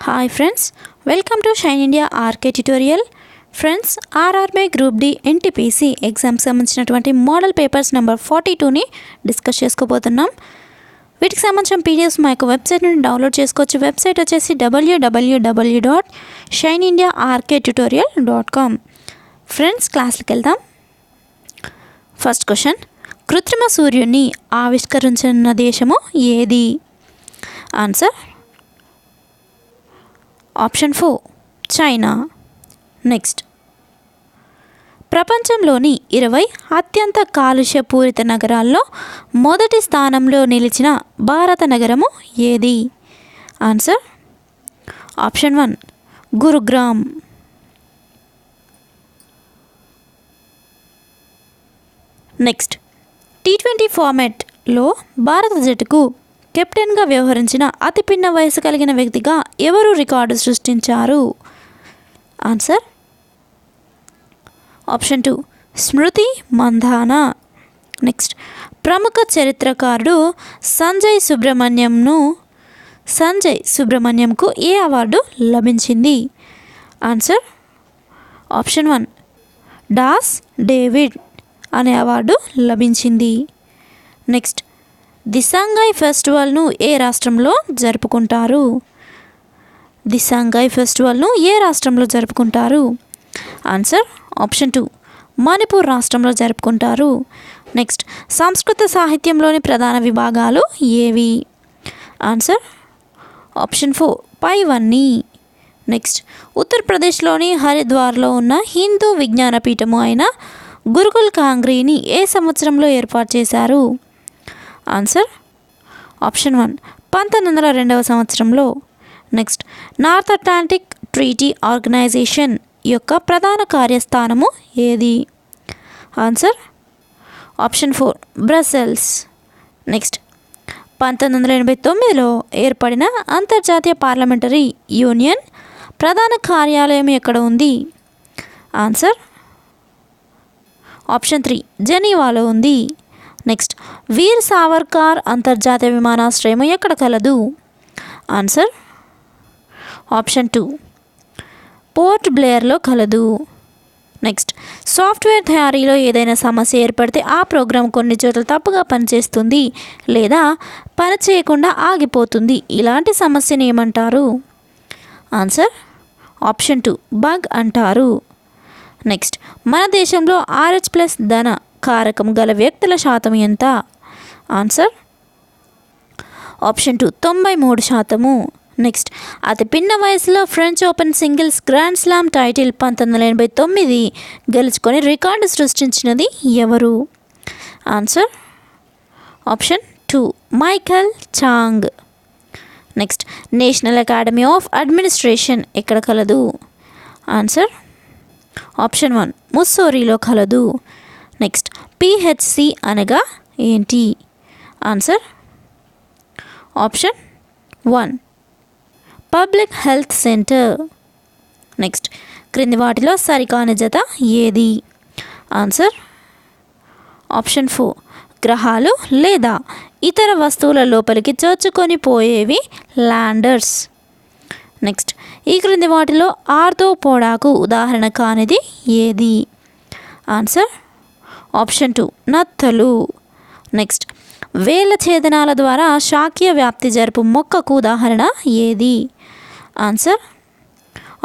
Hi friends, welcome to shine India RK tutorial. Friends, RRB group D NTPC ఎగ్జామ్కి సంబంధించినటువంటి model papers number 42ని discuss చేసుకోబోతున్నాం. వీటికి సంబంధించిన పీడిఎఫ్స్ మా యొక్క వెబ్సైట్ నుండి డౌన్లోడ్ చేసుకోవచ్చు. వెబ్సైట్ వచ్చేసి www.shinindiaarktutorial.com. ఫ్రెండ్స్, క్లాస్కి వెళ్దాం. ఫస్ట్ క్వశ్చన్, కృత్రిమ సూర్యుని ఆవిష్కరించిన దేశము ఏది? Answer option 4 China. నెక్స్ట్, ప్రపంచంలోని 20 అత్యంత కాలుష్యపూరిత నగరాల్లో మొదటి స్థానంలో నిలిచిన భారత నగరము ఏది? Answer option 1 Gurugram. Next, T20 ఫార్మాట్లో భారత జట్టుకు కెప్టెన్గా వ్యవహరించిన అతి పిన్న వయసు కలిగిన వ్యక్తిగా ఎవరు రికార్డు సృష్టించారు? ఆన్సర్ ఆప్షన్ 2 స్మృతి మంధానా. నెక్స్ట్, ప్రముఖ చరిత్రకారుడు సంజయ్ సుబ్రహ్మణ్యంకు ఏ అవార్డు లభించింది? ఆన్సర్ ఆప్షన్ 1 డాస్ డేవిడ్ అనే అవార్డు లభించింది. నెక్స్ట్, దిసాంగాయ్ ఫెస్టివల్ను ఏ రాష్ట్రంలో జరుపుకుంటారు? దిసాంగాయ్ ఫెస్టివల్ను ఏ రాష్ట్రంలో జరుపుకుంటారు? ఆన్సర్ ఆప్షన్ 2 మణిపూర్ రాష్ట్రంలో జరుపుకుంటారు. నెక్స్ట్, సంస్కృత సాహిత్యంలోని ప్రధాన విభాగాలు ఏవి? ఆన్సర్ ఆప్షన్ 4 పైవన్నీ. నెక్స్ట్, ఉత్తరప్రదేశ్లోని హరిద్వార్లో ఉన్న హిందూ విజ్ఞాన పీఠము అయిన గురుకుల్ కాంగ్రీని ఏ సంవత్సరంలో ఏర్పాటు చేశారు? ఆన్సర్ ఆప్షన్ 1 1902వ సంవత్సరంలో. Next, North Atlantic Treaty Organization యొక్క ప్రధాన కార్యస్థానము ఏది? Answer option 4 Brussels. నెక్స్ట్, 1989లో ఏర్పడిన అంతర్జాతీయ పార్లమెంటరీ యూనియన్ ప్రధాన కార్యాలయం ఎక్కడ ఉంది? ఆన్సర్ ఆప్షన్ 3 జెనీవాలో ఉంది. నెక్స్ట్, వీర్ సావర్కర్ అంతర్జాతీయ విమానాశ్రయం ఎక్కడ కలదు? ఆన్సర్ ఆప్షన్ 2 పోర్ట్ బ్లేయర్లో కలదు. నెక్స్ట్, సాఫ్ట్వేర్ తయారీలో ఏదైనా సమస్య ఏర్పడితే ఆ ప్రోగ్రామ్ కొన్ని చోట్ల తప్పుగా పనిచేస్తుంది లేదా పని చేయకుండా ఆగిపోతుంది. ఇలాంటి సమస్యను ఏమంటారు? ఆన్సర్ ఆప్షన్ 2 బగ్ అంటారు. నెక్స్ట్, మన దేశంలో RH+ ధన కారకం గల వ్యక్తుల శాతం ఎంత? Answer option 2 93%. నెక్స్ట్, అతి పిన్న వయసులో French Open singles Grand Slam title 1989 గెలుచుకొని రికార్డు సృష్టించినది ఎవరు? Answer option 2 Michael Chang. Next, national academy of administration ఎక్కడ కలదు? ఆన్సర్ ఆప్షన్ 1 ముస్సోరీలో కలదు. నెక్స్ట్, PHC అనగా ఏంటి? Answer option 1 public health centre. Next, క్రింది వాటిలో సరికాని జత ఏది? ఆన్సర్ ఆప్షన్ 4 గ్రహాలు లేదా ఇతర వస్తువుల లోపలికి చొచ్చుకొని పోయేవి ల్యాండర్స్. నెక్స్ట్, ఈ క్రింది వాటిలో ఆర్థోపోడాకు ఉదాహరణ కానిది ఏది? ఆన్సర్ ఆప్షన్ 2 నత్తలు. నెక్స్ట్, వేల ఛేదనాల ద్వారా శాఖీయ వ్యాప్తి జరుపు మొక్కకు ఉదాహరణ ఏది? ఆన్సర్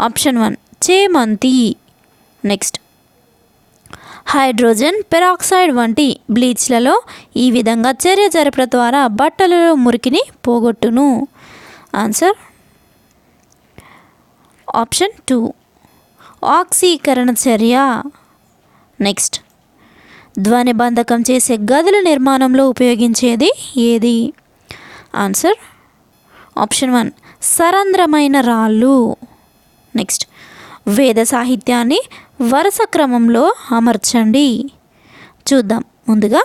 ఆప్షన్ 1 చేమంతి. నెక్స్ట్, హైడ్రోజన్ పెరాక్సైడ్ వంటి బ్లీచ్లలో ఈ విధంగా చర్య జరపడం ద్వారా బట్టలలో మురికిని పోగొట్టును. ఆన్సర్ ఆప్షన్ 2 ఆక్సీకరణ చర్య. నెక్స్ట్, ధ్వని బంధకం చేసే గదుల నిర్మాణంలో ఉపయోగించేది ఏది? ఆన్సర్ ఆప్షన్ 1 సరంధ్రమైన రాళ్ళు. నెక్స్ట్, వేద సాహిత్యాన్ని వరుస క్రమంలో అమర్చండి. చూద్దాం. ముందుగా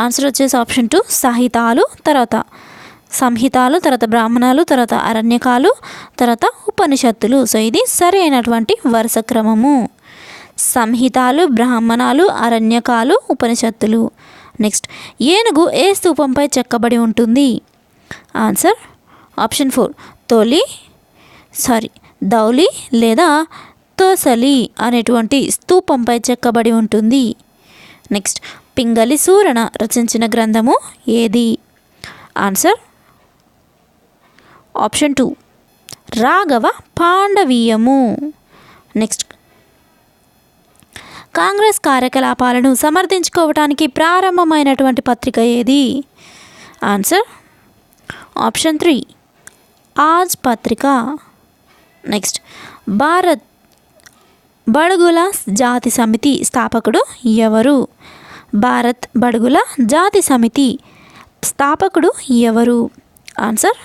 ఆన్సర్ వచ్చేసి ఆప్షన్ 2 సాహితాలు, తర్వాత సంహితాలు, తర్వాత బ్రాహ్మణాలు, తర్వాత అరణ్యకాలు, తర్వాత ఉపనిషత్తులు. సో ఇది సరి అయినటువంటి వరుస క్రమము. సంహితాలు, బ్రాహ్మణాలు, అరణ్యకాలు, ఉపనిషత్తులు. నెక్స్ట్, ఏనుగు ఏ స్తూపంపై చెక్కబడి ఉంటుంది? ఆన్సర్ ఆప్షన్ 4 ధౌలి లేదా తోసలి అనేటువంటి స్తూపంపై చెక్కబడి ఉంటుంది. నెక్స్ట్, పింగళి సూరణ రచించిన గ్రంథము ఏది? Answer option 2 Raghava Pandaviyamu. Next, Congress కార్యకలాపాలను సమర్థించుకోవటానికి ప్రారంభమైనటువంటి పత్రిక ఏది? ఆన్సర్ ఆప్షన్ 3 ఆజ్ పత్రిక. నెక్స్ట్, భారత్ బడుగుల జాతి సమితి స్థాపకుడు ఎవరు? భారత్ బడుగుల జాతి సమితి స్థాపకుడు ఎవరు? Answer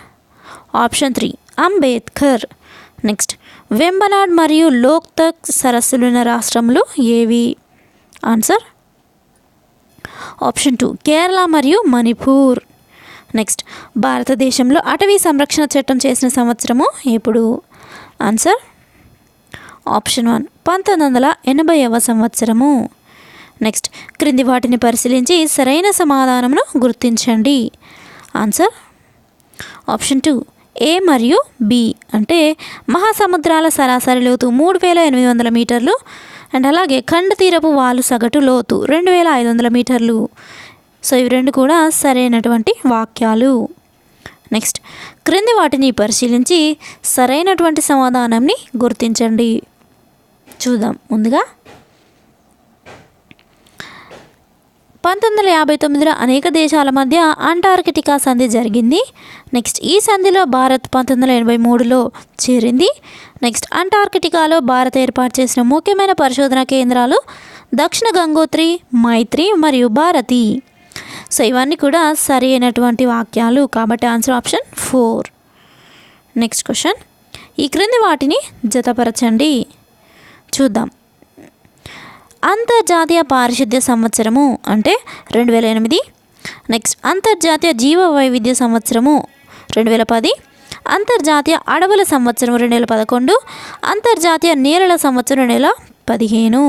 option 3 Ambedkar. Next, Vembanad మరియు లోక్తక్ సరస్సులున్న రాష్ట్రములు ఏవి? ఆన్సర్ ఆప్షన్ 2 కేరళ మరియు మణిపూర్. నెక్స్ట్, భారతదేశంలో అటవీ సంరక్షణ చట్టం చేసిన సంవత్సరము ఎప్పుడు? ఆన్సర్ ఆప్షన్ 1 1980వ సంవత్సరము. నెక్స్ట్, క్రింది వాటిని పరిశీలించి సరైన సమాధానమును గుర్తించండి. ఆన్సర్ ఆప్షన్ 2 ఏ మరియు బి. అంటే మహాసముద్రాల సరాసరి లోతు 3800 మీటర్లు అండ్ అలాగే ఖండ తీరపు వాలు సగటు లోతు 2500 మీటర్లు. సో ఇవి రెండు కూడా సరైనటువంటి వాక్యాలు. నెక్స్ట్, క్రింది వాటిని పరిశీలించి సరైనటువంటి సమాధానాన్ని గుర్తించండి. చూద్దాం. ముందుగా 1959లో అనేక దేశాల మధ్య అంటార్కిటికా సంధి జరిగింది. నెక్స్ట్, ఈ సంధిలో భారత్ 1983లో చేరింది. నెక్స్ట్, అంటార్కిటికాలో భారత్ ఏర్పాటు చేసిన ముఖ్యమైన పరిశోధన కేంద్రాలు దక్షిణ గంగోత్రి, మైత్రి మరియు భారతి. సో ఇవన్నీ కూడా సరి అయినటువంటి వాక్యాలు కాబట్టి ఆన్సర్ ఆప్షన్ 4. నెక్స్ట్ క్వశ్చన్, ఈ క్రింది వాటిని జతపరచండి. చూద్దాం. అంతర్జాతీయ పారిశుద్ధ్య సంవత్సరము అంటే 2008. నెక్స్ట్, అంతర్జాతీయ జీవ వైవిధ్య సంవత్సరము 2010. అంతర్జాతీయ అడవుల సంవత్సరం 2011. అంతర్జాతీయ నేలల సంవత్సరం 2015.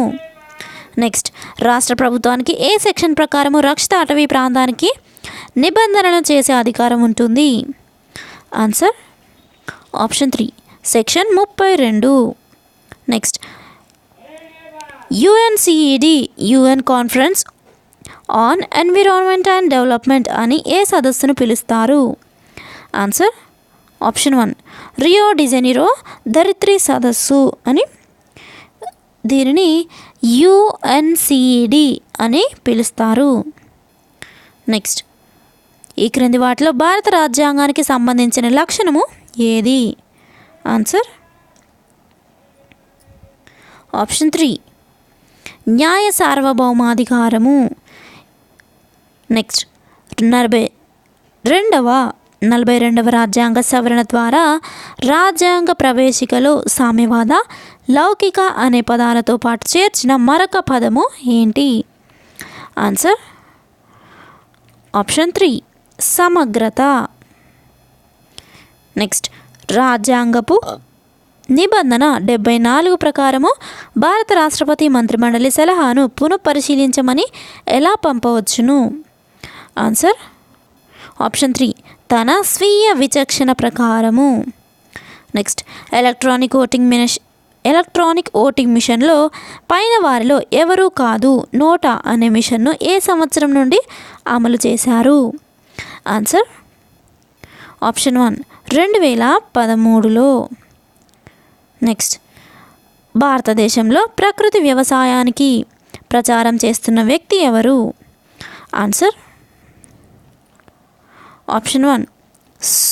నెక్స్ట్, రాష్ట్ర ప్రభుత్వానికి ఏ సెక్షన్ ప్రకారము రక్షిత అటవీ ప్రాంతానికి నిబంధనలు చేసే అధికారం ఉంటుంది? Answer option 3 section 32. Next, UNCED UN conference on environment and development అని ఏ సదస్సును పిలుస్తారు? ఆన్సర్ ఆప్షన్ 1 రియో డిజెనిరో ధరిత్రి సదస్సు అని దీనిని UNCED అని పిలుస్తారు. నెక్స్ట్, ఈ క్రింది వాటిలో భారత రాజ్యాంగానికి సంబంధించిన లక్షణము ఏది? ఆన్సర్ ఆప్షన్ 3 న్యాయ సార్వభౌమాధికారము. నెక్స్ట్, 42వ రాజ్యాంగ సవరణ ద్వారా రాజ్యాంగ ప్రవేశికలో సామ్యవాద, లౌకిక అనే పదాలతో పాటు చేర్చిన మరొక పదము ఏంటి? ఆన్సర్ ఆప్షన్ 3 సమగ్రత. నెక్స్ట్, రాజ్యాంగపు నిబంధన 74 ప్రకారము భారత రాష్ట్రపతి మంత్రిమండలి సలహాను పునఃపరిశీలించమని ఎలా పంపవచ్చును? ఆన్సర్ ఆప్షన్ 3 తన స్వీయ విచక్షణ ప్రకారము. నెక్స్ట్, ఎలక్ట్రానిక్ ఓటింగ్ మిషన్లో పైన వారిలో ఎవరూ కాదు నోటా అనే మిషన్ను ఏ సంవత్సరం నుండి అమలు చేశారు? Answer option 1 2013లో. నెక్స్ట్, భారతదేశంలో ప్రకృతి వ్యవసాయానికి ప్రచారం చేస్తున్న వ్యక్తి ఎవరు? Answer option 1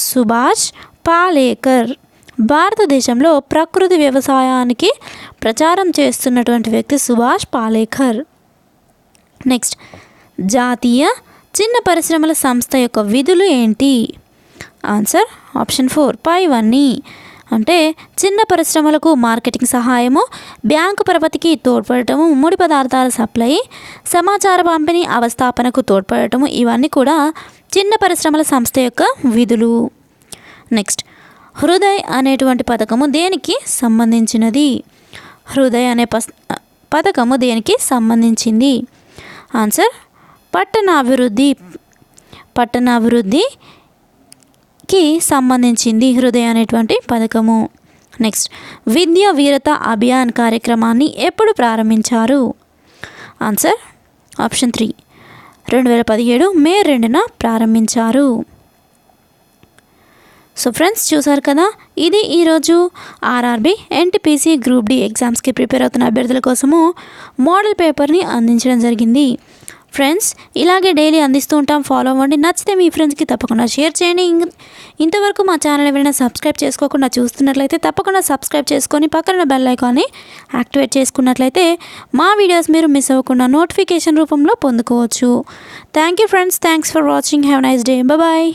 Subhash Palekar. భారతదేశంలో ప్రకృతి వ్యవసాయానికి ప్రచారం చేస్తున్నటువంటి వ్యక్తి సుభాష్ పాలేకర్. నెక్స్ట్, జాతీయ చిన్న పరిశ్రమల సంస్థ యొక్క విధులు ఏంటి? ఆన్సర్ ఆప్షన్ 4 పైవన్నీ. అంటే చిన్న పరిశ్రమలకు మార్కెటింగ్ సహాయము, బ్యాంకు పరపతికి తోడ్పడటము, ముడి పదార్థాల సప్లై, సమాచార పంపిణీ అవస్థాపనకు తోడ్పడటము ఇవన్నీ కూడా చిన్న పరిశ్రమల సంస్థ యొక్క విధులు. నెక్స్ట్, హృదయ్ అనేటువంటి పథకము దేనికి సంబంధించినది? హృదయ్ అనే పథకము దేనికి సంబంధించింది? ఆన్సర్ పట్టణాభివృద్ధి కి సంబంధించింది హృదయ అనేటువంటి పథకము. నెక్స్ట్, విద్యా వీరత అభియాన్ కార్యక్రమాన్ని ఎప్పుడు ప్రారంభించారు? ఆన్సర్ ఆప్షన్ 3, 2017 మే 2న ప్రారంభించారు. సో ఫ్రెండ్స్, చూసారు కదా, ఇది ఈరోజు ఆర్ఆర్బి ఎన్టీపీసీ గ్రూప్ డి ఎగ్జామ్స్కి ప్రిపేర్ అవుతున్న అభ్యర్థుల కోసము మోడల్ పేపర్ని అందించడం జరిగింది. ఫ్రెండ్స్, ఇలాగే డైలీ అందిస్తూ ఉంటాం, ఫాలో అవ్వండి. నచ్చితే మీ ఫ్రెండ్స్కి తప్పకుండా షేర్ చేయండి. ఇంతవరకు మా ఛానల్ ఎవరైనా సబ్స్క్రైబ్ చేసుకోకుండా చూస్తున్నట్లయితే తప్పకుండా సబ్స్క్రైబ్ చేసుకొని పక్కన బెల్ ఐకాన్ని యాక్టివేట్ చేసుకున్నట్లయితే మా వీడియోస్ మీరు మిస్ అవ్వకుండా నోటిఫికేషన్ రూపంలో పొందుకోవచ్చు. Thank you friends, thanks for watching. Have nice day. Bye.